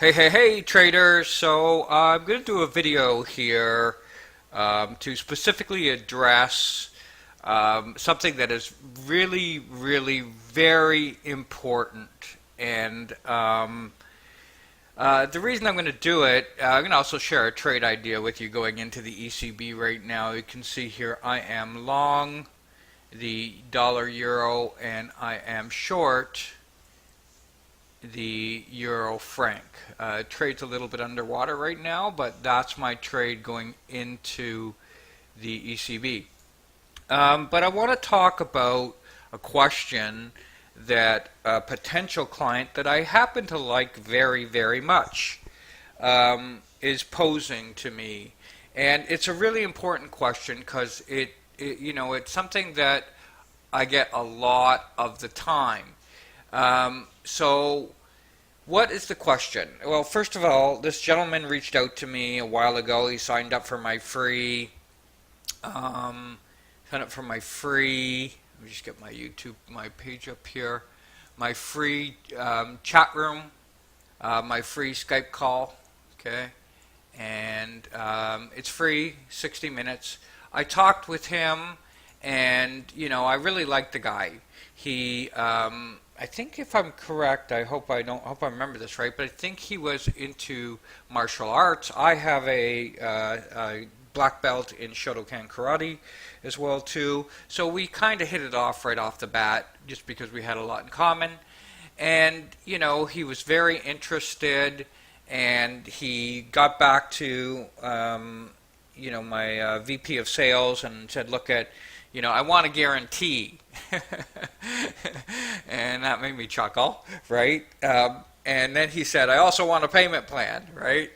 Hey, traders. So I'm going to do a video here to specifically address something that is really very important. And the reason I'm going to do it, I'm going to also share a trade idea with you going into the ECB right now. You can see here I am long the dollar euro and I am short the euro franc. Trade's a little bit underwater right now, but that's my trade going into the ECB. But I want to talk about a question that a potential client that I happen to like very much is posing to me. And it's a really important question because it's something that I get a lot of the time. So what is the question? Well, first of all, this gentleman reached out to me a while ago. He signed up for my free, let me just get my page up here, my free chat room, my free Skype call, okay? And it's free, 60 minutes. I talked with him, and, I really liked the guy. He, I think if I'm correct, I hope I remember this right, but I think he was into martial arts. I have a black belt in Shotokan karate as well too. So we kind of hit it off right off the bat just because we had a lot in common. And, he was very interested, and he got back to, my VP of sales and said, look I want a guarantee. And that made me chuckle, right? And then he said, I also want a payment plan, right?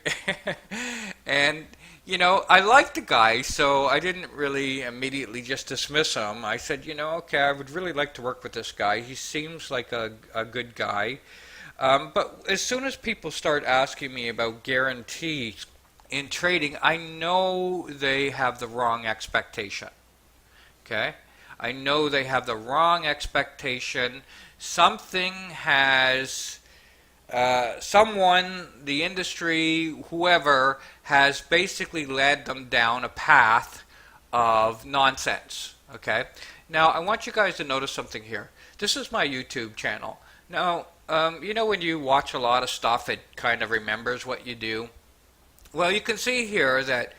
And, I liked the guy, so I didn't really immediately just dismiss him. I said, okay, I would really like to work with this guy. He seems like a good guy. But as soon as people start asking me about guarantees in trading, I know they have the wrong expectation. Okay? I know they have the wrong expectation. Something has, someone, the industry, whoever, has basically led them down a path of nonsense. Okay? Now, I want you guys to notice something here. This is my YouTube channel. Now, when you watch a lot of stuff, it kind of remembers what you do. Well, you can see here that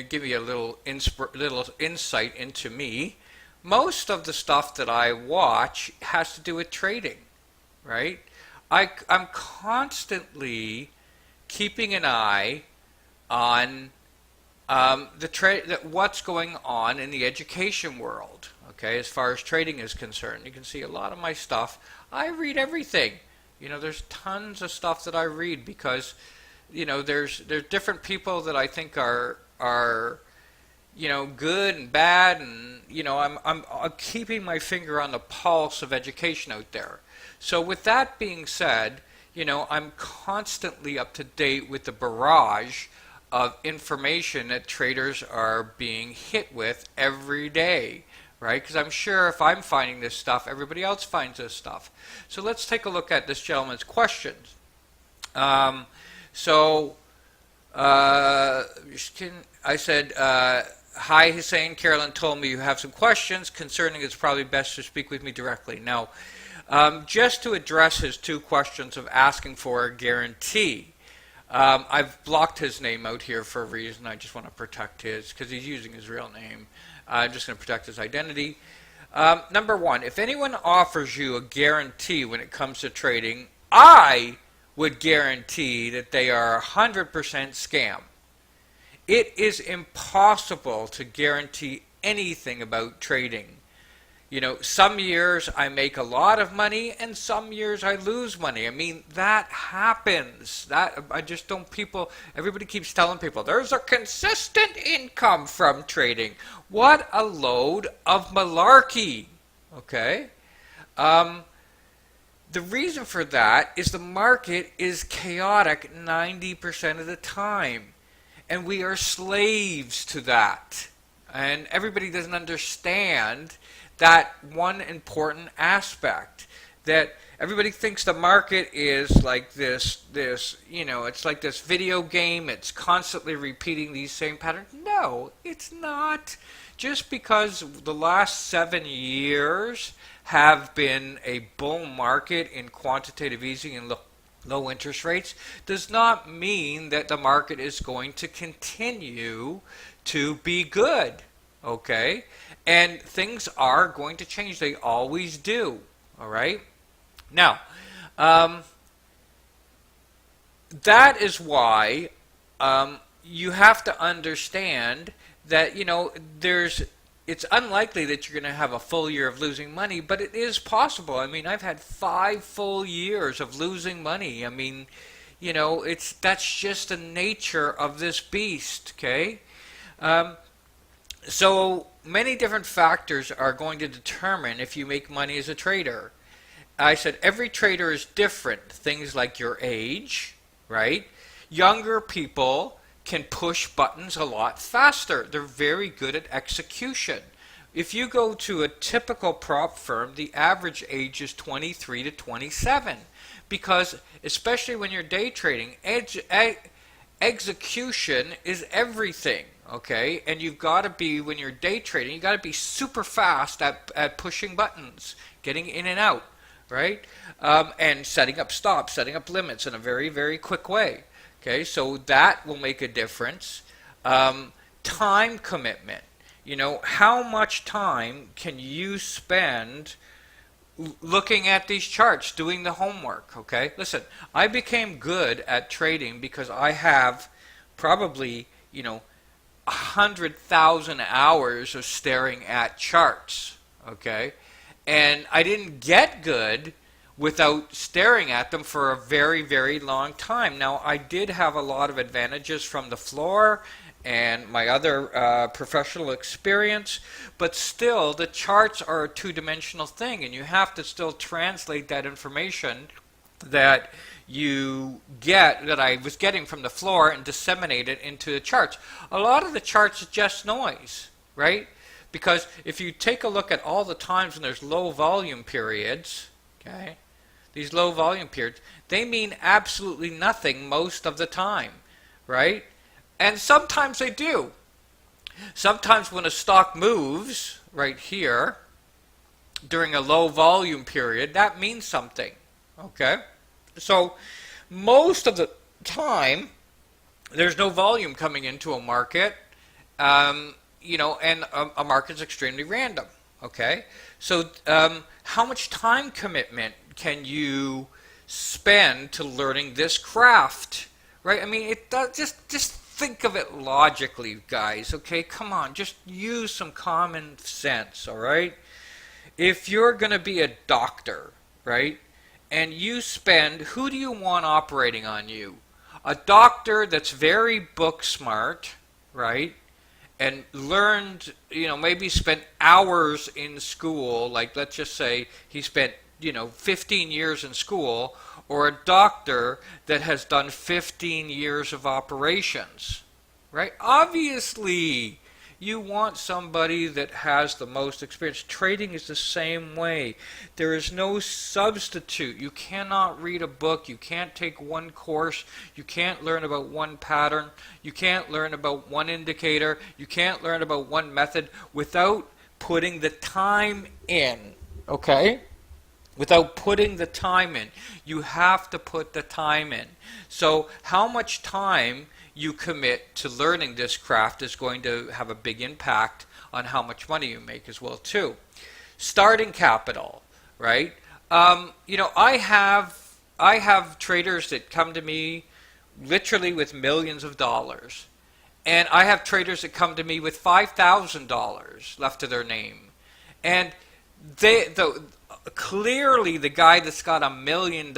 give you a little insight into me. Most of the stuff that I watch has to do with trading, right? I'm constantly keeping an eye on what's going on in the education world. Okay, as far as trading is concerned, you can see a lot of my stuff. I read everything. There's tons of stuff that I read because there's different people that I think are good and bad, and I'm keeping my finger on the pulse of education out there. So with that being said, I'm constantly up to date with the barrage of information that traders are being hit with every day, right? Because I'm sure if I'm finding this stuff, everybody else finds this stuff. So let's take a look at this gentleman's questions. I said, hi Hussein, Carolyn told me you have some questions concerning it's probably best to speak with me directly. Now, just to address his two questions of asking for a guarantee, I've blocked his name out here for a reason. I just want to protect his, because he's using his real name. I'm just going to protect his identity. Number one, if anyone offers you a guarantee when it comes to trading, I would guarantee that they are 100% scam. It is impossible to guarantee anything about trading. Some years I make a lot of money and some years I lose money. I mean, that happens. Everybody keeps telling people there's a consistent income from trading. What a load of malarkey. Okay? The reason for that is the market is chaotic 90% of the time. And we are slaves to that. And everybody doesn't understand that one important aspect. That everybody thinks the market is like it's like this video game. It's constantly repeating these same patterns. No, it's not. Just because the last 7 years have been a bull market in quantitative easing and low interest rates does not mean that the market is going to continue to be good. Okay? And things are going to change. They always do. All right? Now, that is why you have to understand that, it's unlikely that you're going to have a full year of losing money, but it is possible. I mean, I've had 5 full years of losing money. I mean, that's just the nature of this beast, okay? So many different factors are going to determine if you make money as a trader. I said every trader is different. Things like your age, right? Younger people can push buttons a lot faster. They're very good at execution. If you go to a typical prop firm, the average age is 23 to 27 because especially when you're day trading, execution is everything, okay? And you've got to be, when you're day trading, you've got to be super fast at pushing buttons, getting in and out, right? And setting up stops, setting up limits in a very, very quick way. Okay, so that will make a difference. Time commitment. How much time can you spend looking at these charts, doing the homework? Okay, listen, I became good at trading because I have probably, 100,000 hours of staring at charts. Okay, and I didn't get good without staring at them for a very, very long time. Now, I did have a lot of advantages from the floor and my other professional experience, but still, the charts are a two-dimensional thing, and you have to still translate that information that you get, that I was getting from the floor, and disseminate it into the charts. A lot of the charts is just noise, right? Because if you take a look at all the times when there's low volume periods, okay, these low volume periods, they mean absolutely nothing most of the time, right? And sometimes they do. Sometimes when a stock moves, right here, during a low volume period, that means something, okay? So most of the time, there's no volume coming into a market, and a market's extremely random, okay? So how much time commitment can you spend to learning this craft, right? I mean, it does, just think of it logically, guys, okay? Come on, just use some common sense, all right? If you're going to be a doctor, right, and you spend, who do you want operating on you? A doctor that's very book smart, right, and learned, maybe spent hours in school, like let's just say he spent 15 years in school, or a doctor that has done 15 years of operations, right? Obviously, you want somebody that has the most experience. Trading is the same way. There is no substitute. You cannot read a book. You can't take one course. You can't learn about one pattern. You can't learn about one indicator. You can't learn about one method without putting the time in, okay? Without putting the time in. You have to put the time in. So how much time you commit to learning this craft is going to have a big impact on how much money you make as well too. Starting capital, right? I have traders that come to me literally with millions of dollars. And I have traders that come to me with $5,000 left to their name. And clearly the guy that's got $1 million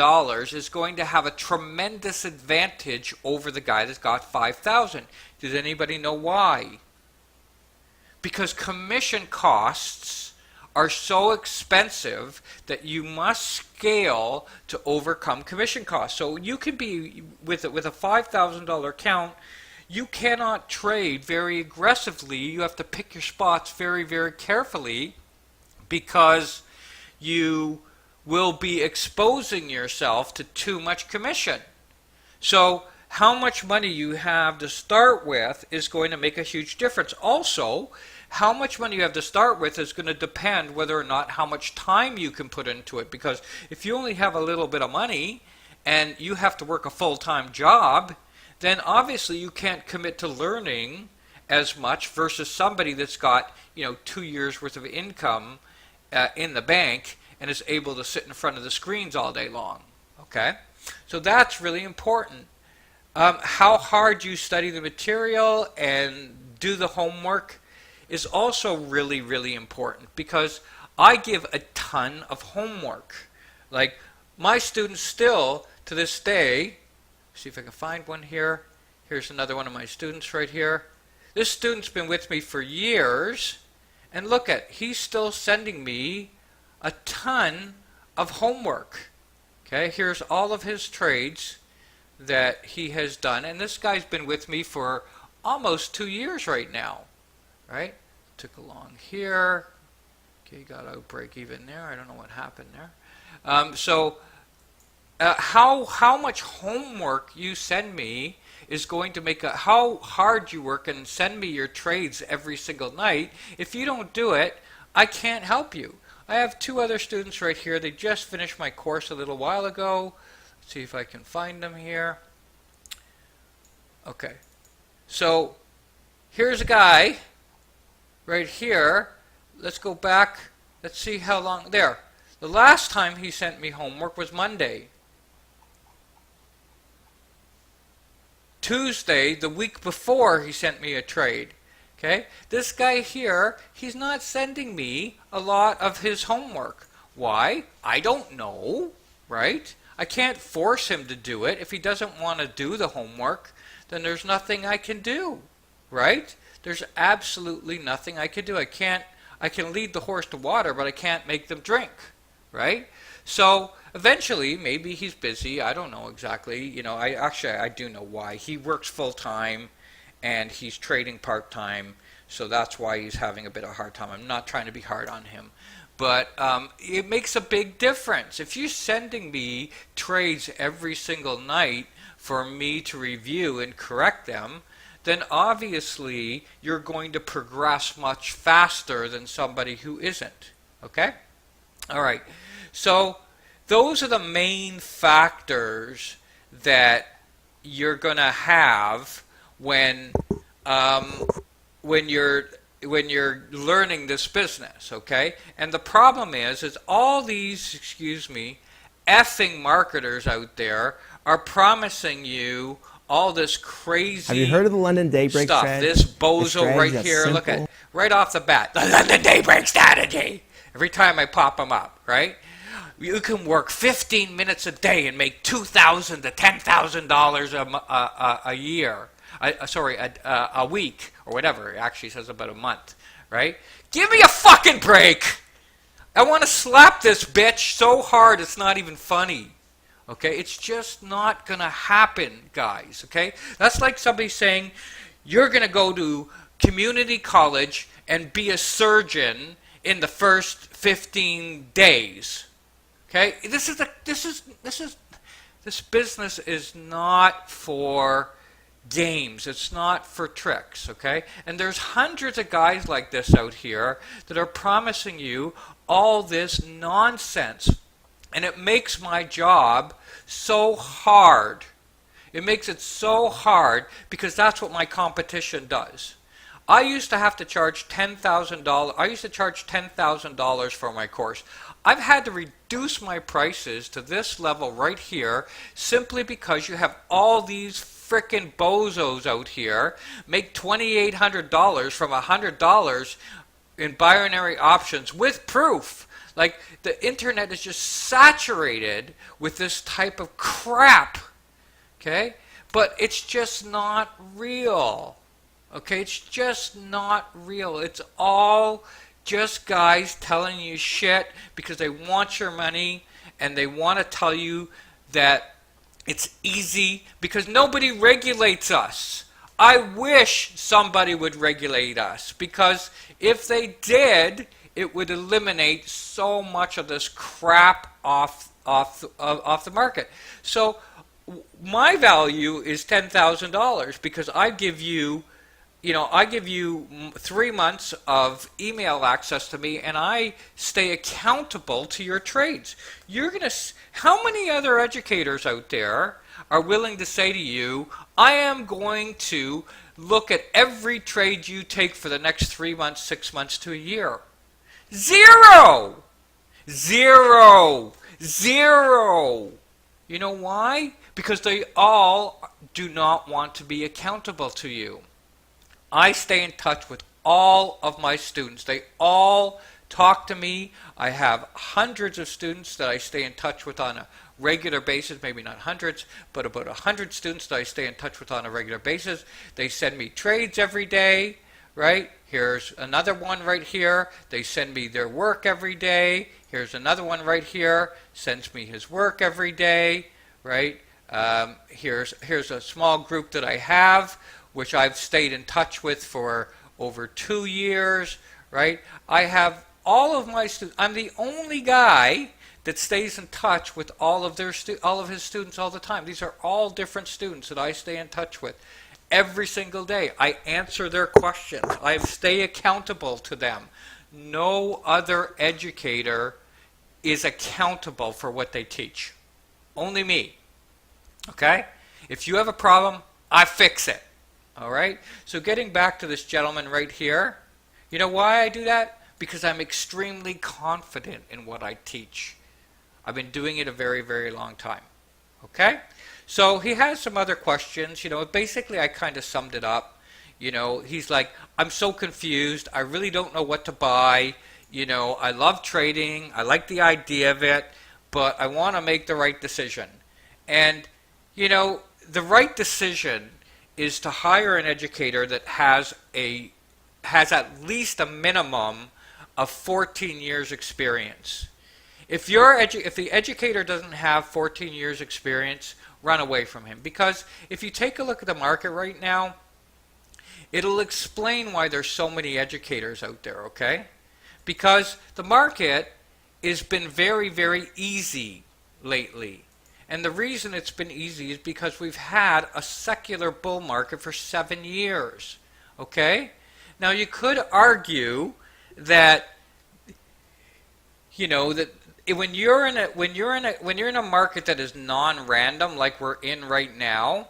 is going to have a tremendous advantage over the guy that's got 5,000. Does anybody know why? Because commission costs are so expensive that you must scale to overcome commission costs. So you can be with a $5,000 account, you cannot trade very aggressively. You have to pick your spots very, very carefully because you will be exposing yourself to too much commission. So how much money you have to start with is going to make a huge difference. Also, how much money you have to start with is going to depend whether or not how much time you can put into it. Because if you only have a little bit of money and you have to work a full-time job, then obviously you can't commit to learning as much versus somebody that's got 2 years worth of income in the bank and is able to sit in front of the screens all day long. Okay, so that's really important. How hard you study the material and do the homework is also really, really important, because I give a ton of homework. Like, my students still, to this day, see if I can find one here. Here's another one of my students right here. This student's been with me for years, and look he's still sending me a ton of homework. Okay, here's all of his trades that he has done, and this guy's been with me for almost 2 years right now. Right? Took along here. Okay, got a break even there. I don't know what happened there. How much homework you send me is going to make how hard you work and send me your trades every single night. If you don't do it, I can't help you. I have 2 other students right here. They just finished my course a little while ago. Let's see if I can find them here. Okay. So here's a guy right here. Let's go back. Let's see how long. There. The last time he sent me homework was Monday. Tuesday, the week before, he sent me a trade. Okay? This guy here, he's not sending me a lot of his homework. Why? I don't know, right? I can't force him to do it. If he doesn't want to do the homework, then there's nothing I can do, right? There's absolutely nothing I can do. I can lead the horse to water, but I can't make them drink, right? So eventually, maybe he's busy. I don't know exactly. I do know why. He works full time, and he's trading part time. So that's why he's having a bit of a hard time. I'm not trying to be hard on him, but it makes a big difference. If you're sending me trades every single night for me to review and correct them, then obviously you're going to progress much faster than somebody who isn't. Okay? All right. So those are the main factors that you're going to have when you're learning this business. Okay? And the problem is all these, effing marketers out there are promising you all this crazy Have you heard of the London Daybreak stuff. strategy? This bozo right here, look at right off the bat, the London Daybreak strategy. Every time I pop them up, right? You can work 15 minutes a day and make $2,000 to $10,000 a year. A week or whatever. It actually says about a month, right? Give me a fucking break. I want to slap this bitch so hard it's not even funny. Okay, it's just not going to happen, guys, okay? That's like somebody saying, you're going to go to community college and be a surgeon in the first 15 days. Okay? This business is not for games. It's not for tricks, okay? And there's hundreds of guys like this out here that are promising you all this nonsense. And it makes my job so hard. It makes it so hard because that's what my competition does. I used to have to charge $10,000. I used to charge $10,000 for my course. I've had to reduce my prices to this level right here simply because you have all these frickin' bozos out here make $2,800 from $100 in binary options with proof. Like, the internet is just saturated with this type of crap, okay? But it's just not real, okay? It's just not real. It's all just guys telling you shit because they want your money and they want to tell you that it's easy because nobody regulates us. I wish somebody would regulate us because if they did, it would eliminate so much of this crap off the market. So my value is $10,000 because I give you 3 months of email access to me, and I stay accountable to your trades. How many other educators out there are willing to say to you, I am going to look at every trade you take for the next 3 months, 6 months to a year? Zero! Zero! Zero! You know why? Because they all do not want to be accountable to you. I stay in touch with all of my students. They all talk to me. I have hundreds of students that I stay in touch with on a regular basis, maybe not hundreds, but about 100 students that I stay in touch with on a regular basis. They send me trades every day, right? Here's another one right here. They send me their work every day. Here's another one right here. Sends me his work every day, right? Here's a small group that I have, which I've stayed in touch with for over 2 years, right? I have all of my students. I'm the only guy that stays in touch with all of his students all the time. These are all different students that I stay in touch with every single day. I answer their questions. I stay accountable to them. No other educator is accountable for what they teach. Only me. Okay? If you have a problem, I fix it. All right? So getting back to this gentleman right here, you know why I do that? Because I'm extremely confident in what I teach. I've been doing it a very, very long time. Okay? So he has some other questions. Basically I kind of summed it up. He's like, I'm so confused. I really don't know what to buy. I love trading. I like the idea of it, but I want to make the right decision. And, the right decision is to hire an educator that has at least a minimum of 14 years experience. If the educator doesn't have 14 years experience, run away from him. Because if you take a look at the market right now, it'll explain why there's so many educators out there, okay? Because the market has been very, very easy lately. And the reason it's been easy is because we've had a secular bull market for 7 years. Okay? Now you could argue that that when you're in a market that is non-random like we're in right now,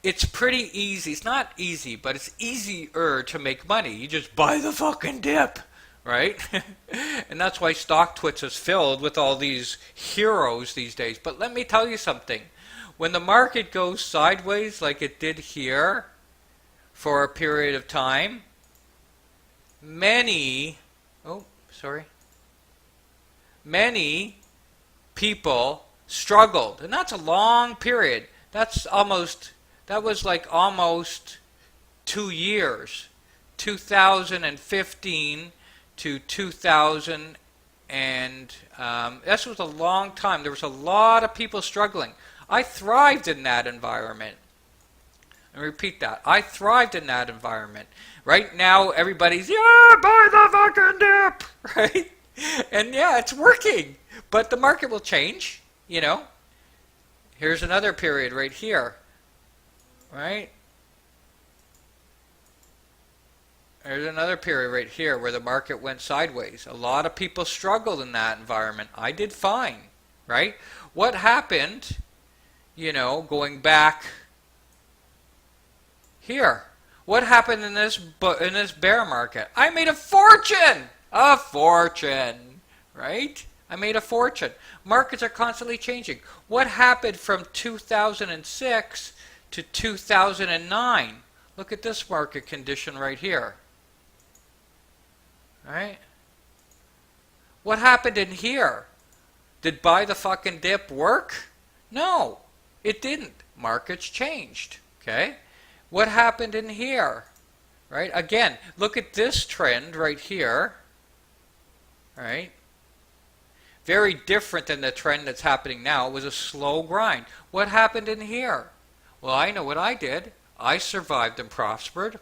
it's pretty easy. It's not easy, but it's easier to make money. You just buy the fucking dip. Right? And that's why StockTwits is filled with all these heroes these days. But let me tell you something. When the market goes sideways like it did here for a period of time, many people struggled. And that's a long period. That was like almost 2 years. 2015 to 2000, and this was a long time. There was a lot of people struggling. I thrived in that environment. And repeat that. I thrived in that environment. Right now, everybody's, yeah, buy the fucking dip, right? And yeah, it's working. But the market will change, Here's another period right here, right? There's another period right here where the market went sideways. A lot of people struggled in that environment. I did fine, right? What happened, going back here? What happened in this bear market? I made a fortune! A fortune, right? I made a fortune. Markets are constantly changing. What happened from 2006 to 2009? Look at this market condition right here. Right? What happened in here? Did buy the fucking dip work? No, it didn't. Markets changed. Okay? What happened in here? Right? Again, look at this trend right here. Right? Very different than the trend that's happening now. It was a slow grind. What happened in here? Well, I know what I did. I survived and prospered.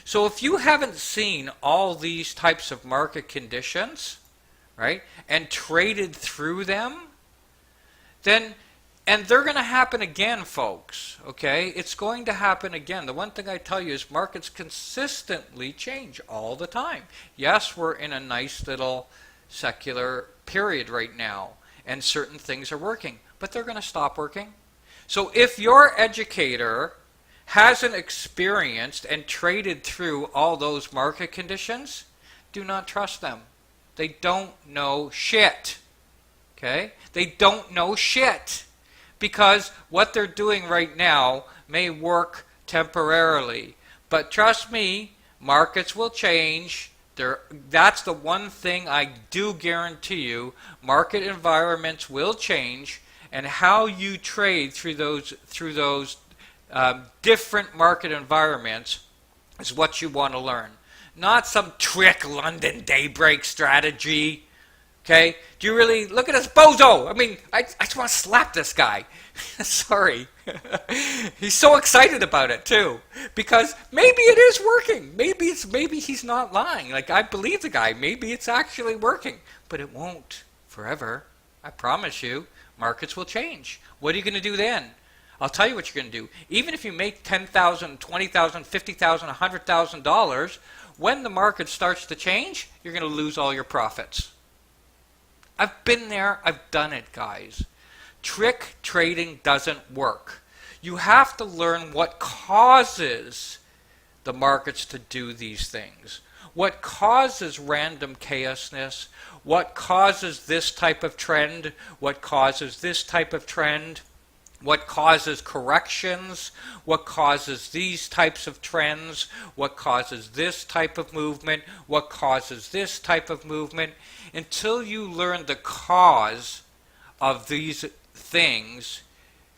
So if you haven't seen all these types of market conditions, right, and traded through them, then, and they're going to happen again, folks, okay? It's going to happen again. The one thing I tell you is markets consistently change all the time. Yes, we're in a nice little secular period right now, and certain things are working, but they're going to stop working. So if your educator hasn't experienced and traded through all those market conditions, do not trust them. They don't know shit. Okay? They don't know shit. Because what they're doing right now may work temporarily. But trust me, markets will change. That's the one thing I do guarantee you. Market environments will change, and how you trade through those different market environments is what you want to learn. Not some trick London daybreak strategy. Okay? Do you really look at this bozo? I mean, I just want to slap this guy. Sorry. He's so excited about it too, because maybe it is working. Maybe he's not lying. Like, I believe the guy. Maybe it's actually working, but it won't forever. I promise you. Markets will change. What are you going to do then? I'll tell you what you're going to do. Even if you make $10,000, $20,000, $50,000, $100,000, when the market starts to change, you're going to lose all your profits. I've been there. I've done it, guys. Trick trading doesn't work. You have to learn what causes the markets to do these things. What causes random chaosness? What causes this type of trend? What causes this type of trend? What causes corrections? What causes these types of trends? What causes this type of movement? What causes this type of movement? Until you learn the cause of these things,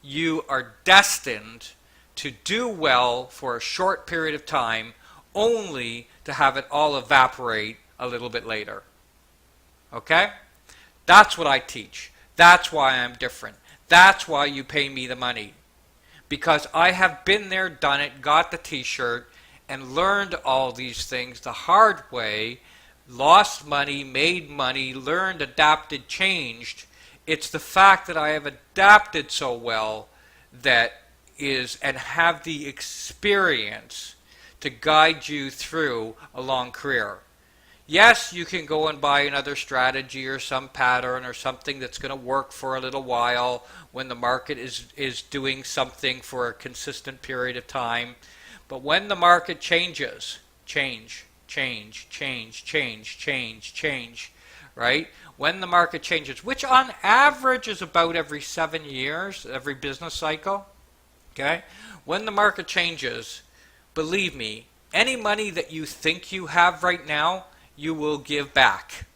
you are destined to do well for a short period of time, only to have it all evaporate a little bit later. Okay? That's what I teach. That's why I'm different. That's why you pay me the money. Because I have been there, done it, got the t-shirt, and learned all these things the hard way, lost money, made money, learned, adapted, changed. It's the fact that I have adapted so well that is, and have the experience to guide you through a long career. Yes, you can go and buy another strategy or some pattern or something that's going to work for a little while when the market is doing something for a consistent period of time. But when the market changes, change, right? When the market changes, which on average is about every 7 years, every business cycle, okay? When the market changes, believe me, any money that you think you have right now, you will give back.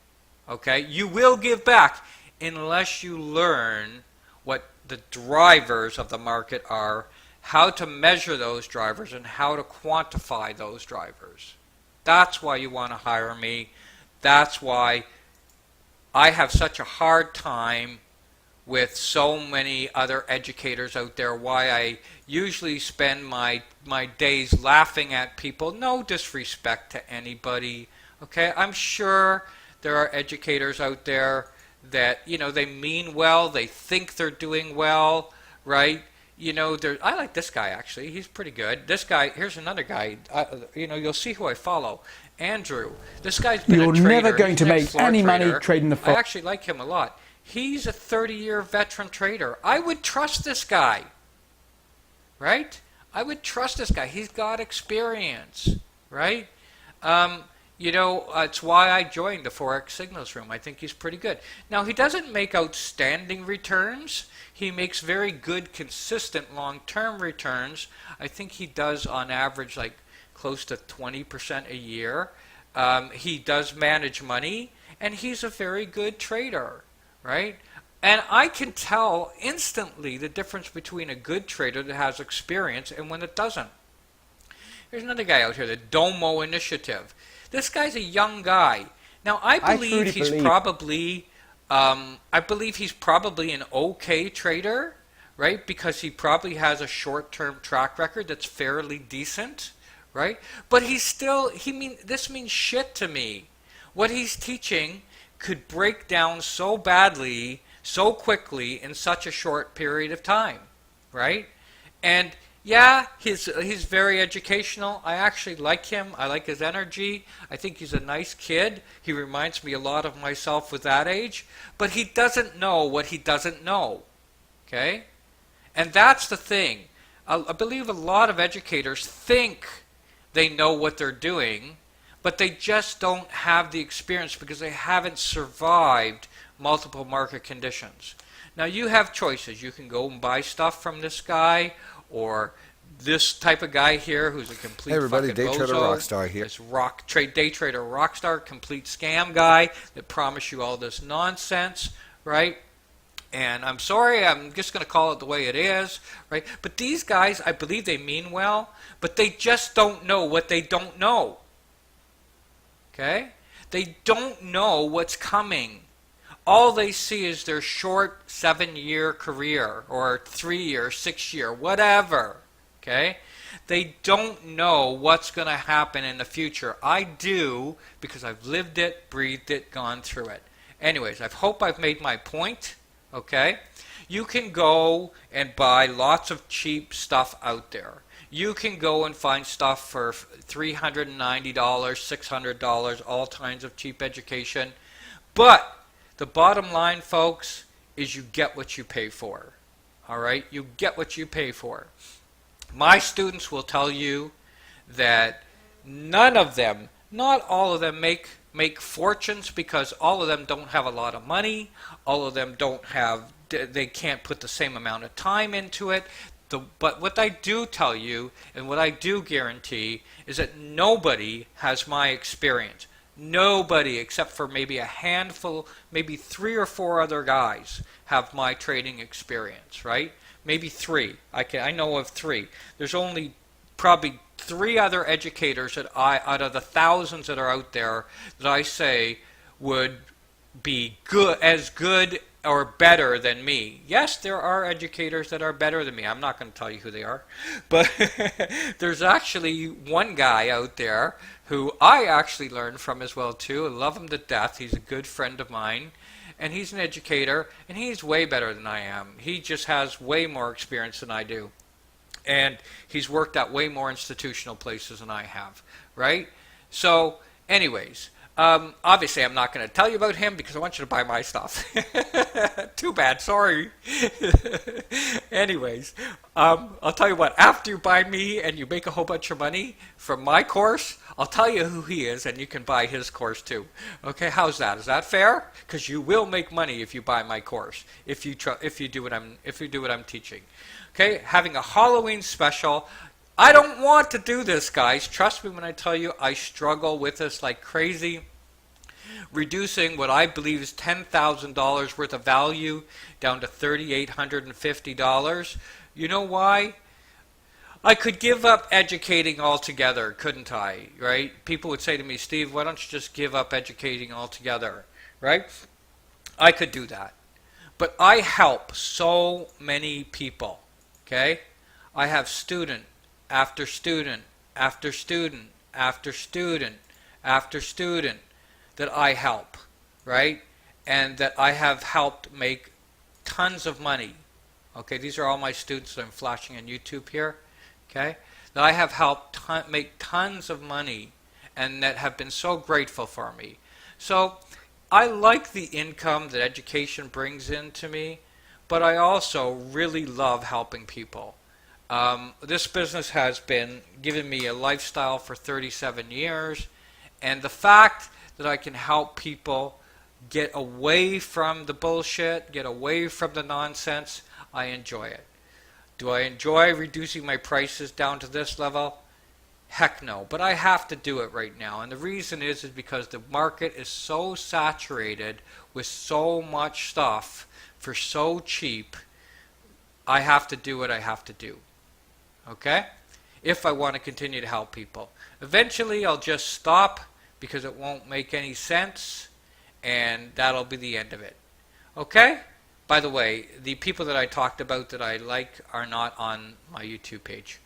Okay? You will give back unless you learn what the drivers of the market are, how to measure those drivers, and how to quantify those drivers. That's why you want to hire me. That's why I have such a hard time with so many other educators out there, why I usually spend my days laughing at people. No disrespect to anybody. Okay, I'm sure there are educators out there that, you know, they mean well, they think they're doing well, right? You know, I like this guy actually. He's pretty good. This guy, here's another guy. You know, you'll see who I follow. Andrew. This guy's been a trader. You're never going to make any money trading the I actually like him a lot. He's a 30-year veteran trader. I would trust this guy, right? I would trust this guy. He's got experience, right? You know, it's why I joined the Forex Signals Room. I think he's pretty good. Now, he doesn't make outstanding returns. He makes very good, consistent, long-term returns. I think he does, on average, like close to 20% a year. He does manage money, and he's a very good trader, right? And I can tell instantly the difference between a good trader that has experience and one that doesn't. There's another guy out here, the Domo Initiative. This guy's a young guy. Now, I believe he's probably an okay trader, right? Because he probably has a short-term track record that's fairly decent, right? But this means shit to me. What he's teaching could break down so badly, so quickly in such a short period of time, right? And yeah, he's very educational. I actually like him. I like his energy. I think he's a nice kid. He reminds me a lot of myself with that age. But he doesn't know what he doesn't know. Okay? And that's the thing. I believe a lot of educators think they know what they're doing, but they just don't have the experience because they haven't survived multiple market conditions. Now you have choices. You can go and buy stuff from this guy, or this type of guy here who's a complete Hey everybody, fucking Day Trader bozo. Rockstar here. This day trader rockstar, complete scam guy that promised you all this nonsense, right? And I'm sorry, I'm just going to call it the way it is, right? But these guys, I believe they mean well, but they just don't know what they don't know. Okay? They don't know what's coming. All they see is their short 7-year career, or 3-year, 6-year, whatever. Okay? They don't know what's going to happen in the future. I do, because I've lived it, breathed it, gone through it. Anyways, I hope I've made my point. Okay? You can go and buy lots of cheap stuff out there. You can go and find stuff for $390, $600, all kinds of cheap education. But the bottom line, folks, is you get what you pay for. All right? You get what you pay for. My students will tell you that none of them, not all of them, make fortunes, because all of them don't have a lot of money. All of them they can't put the same amount of time into it. But what I do tell you, and what I do guarantee, is that nobody has my experience. Nobody, except for maybe a handful, maybe 3 or 4 other guys, have my trading experience, right? Maybe 3. I know of 3. There's only probably 3 other educators that out of the thousands that are out there, that I say would be as good or better than me. Yes, there are educators that are better than me. I'm not going to tell you who they are. But there's actually one guy out there who I actually learned from as well too. I love him to death. He's a good friend of mine. And he's an educator, and he's way better than I am. He just has way more experience than I do. And he's worked at way more institutional places than I have, right? So, anyways, obviously I'm not going to tell you about him because I want you to buy my stuff. Too bad, sorry. Anyways, I'll tell you what, after you buy me and you make a whole bunch of money from my course, I'll tell you who he is and you can buy his course too. Okay, how's that? Is that fair? Because you will make money if you buy my course, if you do what I'm teaching. Okay, having a Halloween special. I don't want to do this, guys. Trust me when I tell you I struggle with this like crazy. Reducing what I believe is $10,000 worth of value down to $3,850. You know why? I could give up educating altogether, couldn't I? Right? People would say to me, Steve, why don't you just give up educating altogether? Right? I could do that. But I help so many people. Okay? I have student after student after student after student after student that I help, right? And that I have helped make tons of money. Okay, these are all my students that I'm flashing on YouTube here. Okay, that I have helped make tons of money, and that have been so grateful for me. So I like the income that education brings in to me, but I also really love helping people. This business has been giving me a lifestyle for 37 years, and the fact that I can help people get away from the bullshit, get away from the nonsense, I enjoy it. Do I enjoy reducing my prices down to this level? Heck no, but I have to do it right now. And the reason is because the market is so saturated with so much stuff for so cheap, I have to do what I have to do. Okay? If I want to continue to help people. Eventually I'll just stop because it won't make any sense, and that'll be the end of it. Okay? By the way, the people that I talked about that I like are not on my YouTube page.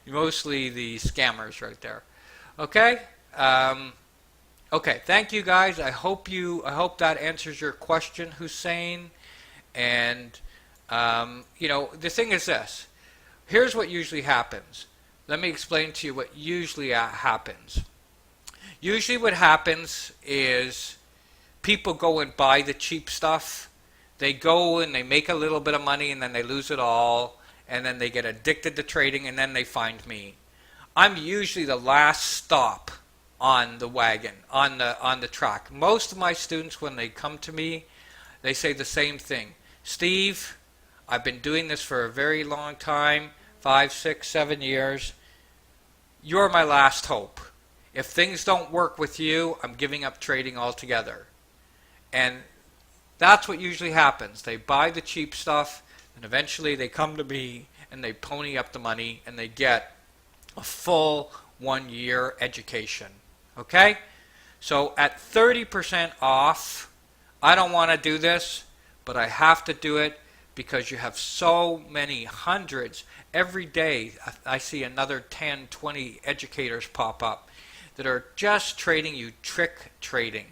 Mostly the scammers right there. Okay. Okay. Thank you guys. I hope that answers your question, Hussein. And the thing is this. Here's what usually happens. Let me explain to you what usually happens. Usually what happens is people go and buy the cheap stuff. They go and they make a little bit of money and then they lose it all. And then they get addicted to trading and then they find me. I'm usually the last stop on the wagon, on the track. Most of my students, when they come to me, they say the same thing. Steve, I've been doing this for a very long time, 5, 6, 7 years. You're my last hope. If things don't work with you, I'm giving up trading altogether. And that's what usually happens. They buy the cheap stuff, and eventually they come to me and they pony up the money and they get a full 1-year education. Okay? So at 30% off, I don't want to do this, but I have to do it because you have so many hundreds. Every day I see another 10, 20 educators pop up that are just trading you trick trading.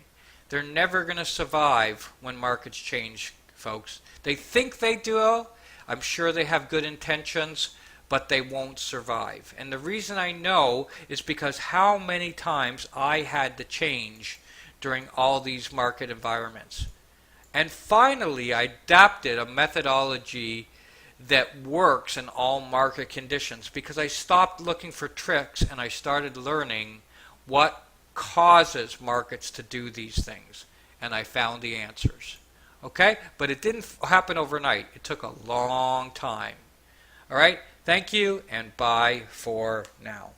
They're never going to survive when markets change, folks. They think they do. I'm sure they have good intentions, but they won't survive. And the reason I know is because how many times I had to change during all these market environments. And finally, I adapted a methodology that works in all market conditions because I stopped looking for tricks and I started learning what causes markets to do these things. And I found the answers. Okay? But it didn't happen overnight. It took a long time. All right? Thank you and bye for now.